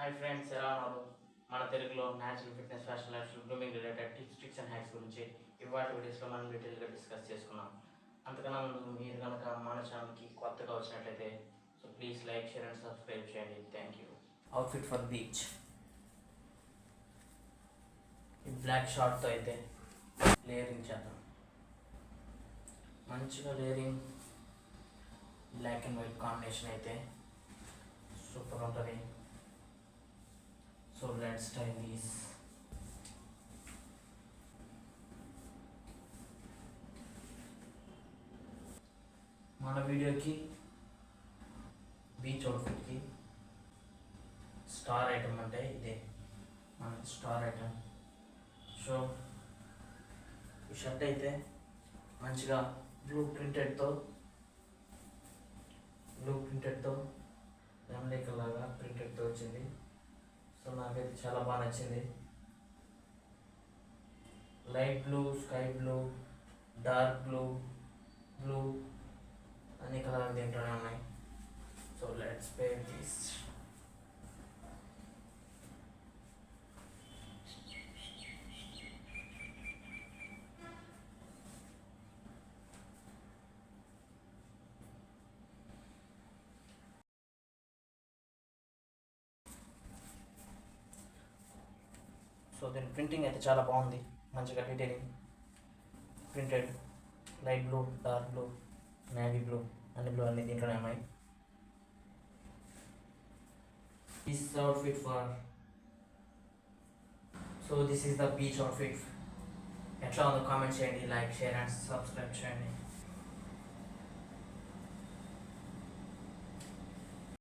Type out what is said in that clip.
Hi friends, ఎలా ఉన్నారు? మన తెలుగులో natural fitness, fashion, life style, grooming related tips, tricks and hacks గురించి ఇవాళ వీడియోస్లో మనం డీటెయిల్గా డిస్కస్ చేసుకున్నాం. అంతకన్నా ముందు మీరు కనుక మన ఛానల్కి కొత్తగా వచ్చినట్లయితే so please like, share and subscribe చేయండి. Thank you. Outfit for beach. ఈ బ్లాక్ షార్ట్తో అయితే లేయరింగ్ చేద్దాం. మంచిగా layering black and white combination అయితే సూపర్ ఉంటుంది. So let's try these. మన వీడియోకి బీచ్ అవుట్ఫిట్కి స్టార్ ఐటమ్ అంటే ఇదే మన స్టార్ ఐటమ్. సో ఈ షర్ట్ అయితే మంచిగా బ్లూ ప్రింటెడ్తో లెమన్ లాగా ప్రింటెడ్తో వచ్చింది. సో నాకైతే చాలా బాగా నచ్చింది. Light blue, sky blue, dark blue అన్ని కలర్లు దీంట్లోనే ఉన్నాయి. So let's pair this. So దీని ప్రింటింగ్ అయితే చాలా బాగుంది. మంచిగా detailing printed light blue, dark blue, navy blue అన్ని దీంట్లోనే ఉన్నాయి. This outfit for this is the beach outfit. ఎట్లా ఉందో కామెంట్ చేయండి, లైక్, షేర్ అండ్ సబ్స్క్రైబ్ చేయండి.